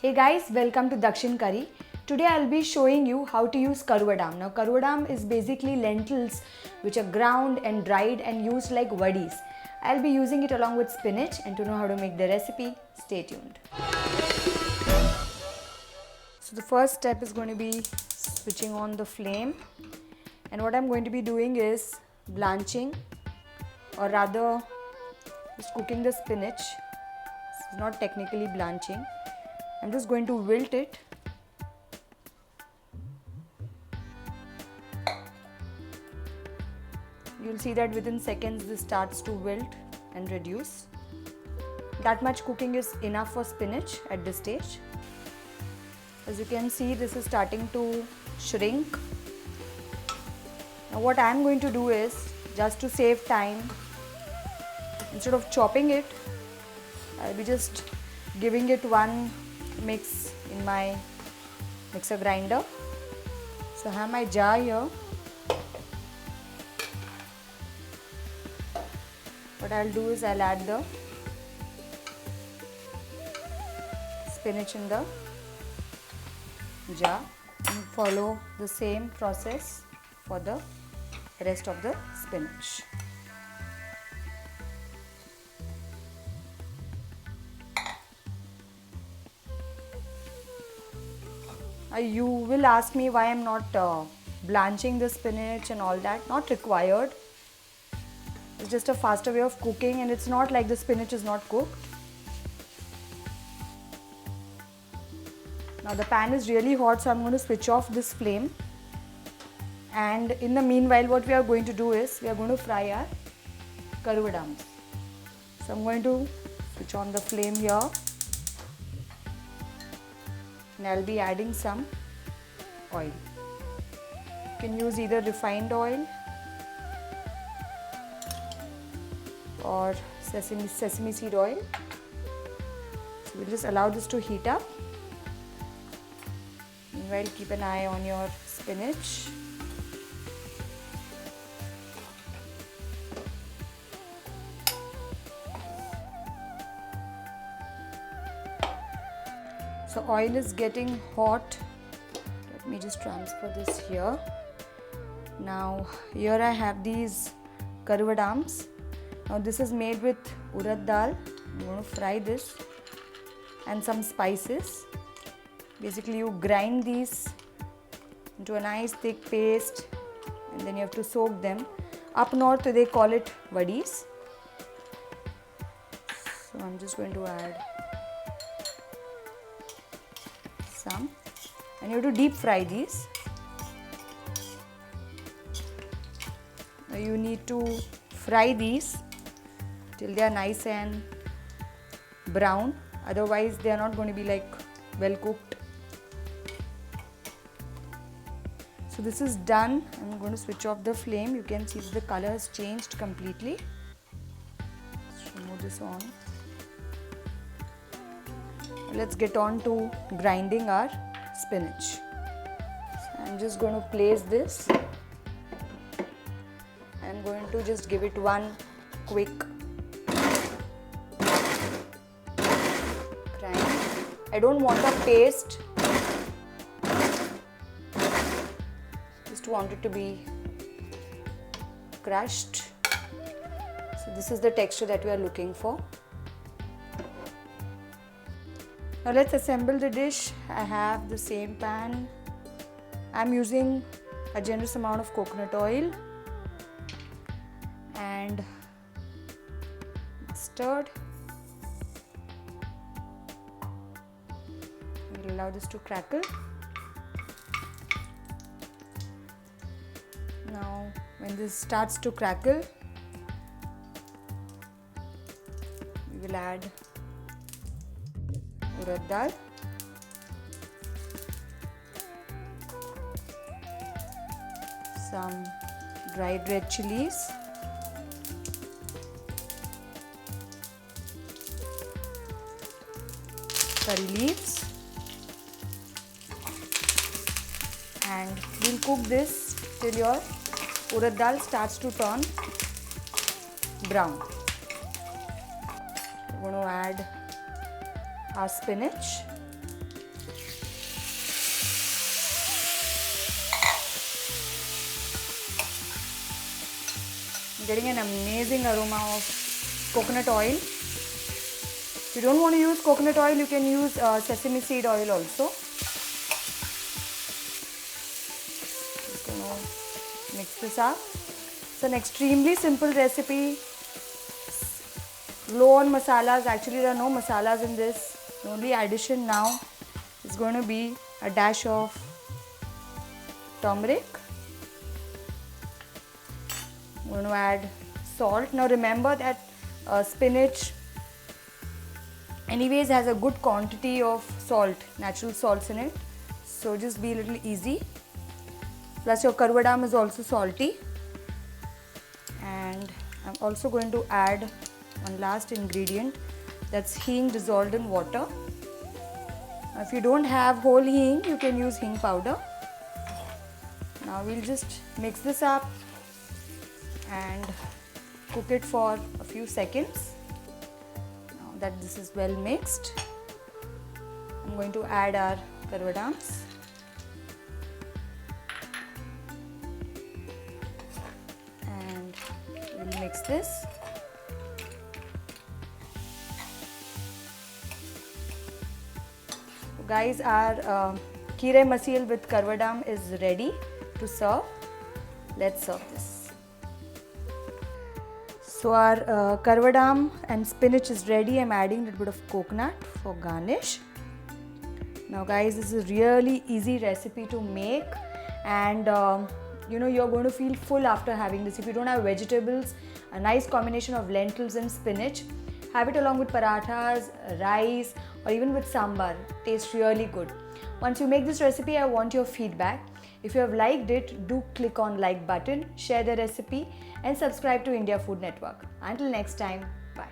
Hey guys, welcome to Dakshin curry. Today I'll be showing you how to use Karuvadaam. Now Karuvadaam is basically lentils which are ground and dried and used like wadis. I'll be using it along with spinach, and to know how to make the recipe, stay tuned. So the first step is going to be switching on the flame, and what I'm going to be doing is blanching, or rather just cooking the spinach. This is not technically blanching. I'm just going to wilt it. You'll see that within seconds this starts to wilt and reduce. That much cooking is enough for spinach at this stage. As you can see, this is starting to shrink. Now what I'm going to do is, just to save time, instead of chopping it, I'll be just giving it one mix in my mixer grinder. So I have my jar here. What I'll do is I'll add the spinach in the jar and follow the same process for the rest of the spinach. You will ask me why I'm not blanching the spinach and all that. Not required. It's just a faster way of cooking, and it's not like the spinach is not cooked. Now the pan is really hot, so I'm going to switch off this flame. And in the meanwhile, what we are going to do is, we are going to fry our Karuvadaams. So I'm going to switch on the flame here. And I'll be adding some oil. You can use either refined oil or sesame seed oil. So we'll just allow this to heat up. Meanwhile, keep an eye on your spinach. So oil is getting hot. Let me just transfer this here. Now here I have these Karuvadaams. Now this is made with Urad Dal. I'm going to fry this and some spices. Basically you grind these into a nice thick paste, and then you have to soak them. Up north they call it wadis. So I'm just going to add some, and you have to deep fry these. Now you need to fry these till they are nice and brown, otherwise they are not going to be like well cooked. So this is done. I'm going to switch off the flame. You can see the color has changed completely. Let's remove this on. Let's get on to grinding our spinach. So I'm just going to place this. I'm going to just give it one quick grind. I don't want a paste, just want it to be crushed. So this is the texture that we are looking for. Now let's assemble the dish. I have the same pan. I'm using a generous amount of coconut oil and mustard. We'll allow this to crackle. Now when this starts to crackle, we will add Urad Dal, some dried red chillies, curry leaves, and we'll cook this till your Urad Dal starts to turn brown. We're going to add our spinach. I'm getting an amazing aroma of coconut oil. If you don't want to use coconut oil, you can use sesame seed oil also. Just going to mix this up. It's an extremely simple recipe. Low on masalas. Actually, there are no masalas in this. The only addition now is going to be a dash of turmeric. I'm going to add salt. Now remember that spinach anyways has a good quantity of salt, natural salts in it. So just be a little easy. Plus your Karuvadaam is also salty. And I'm also going to add one last ingredient, that's hing dissolved in water. If you don't have whole hing, you can use hing powder. Now we'll just mix this up and cook it for a few seconds. Now that this is well mixed, I'm going to add our Karuvadaams. And we'll mix this. So guys, our Keerai Masil with Karuvadaam is ready to serve. Let's serve this. So our Karuvadaam and spinach is ready. I'm adding a little bit of coconut for garnish. Now guys, this is a really easy recipe to make, and you know, you're going to feel full after having this. If you don't have vegetables, a nice combination of lentils and spinach, have it along with parathas, rice, or even with sambar. Tastes really good. Once you make this recipe, I want your feedback. If you have liked it, do click on like button, share the recipe, and subscribe to India Food Network. Until next time, bye.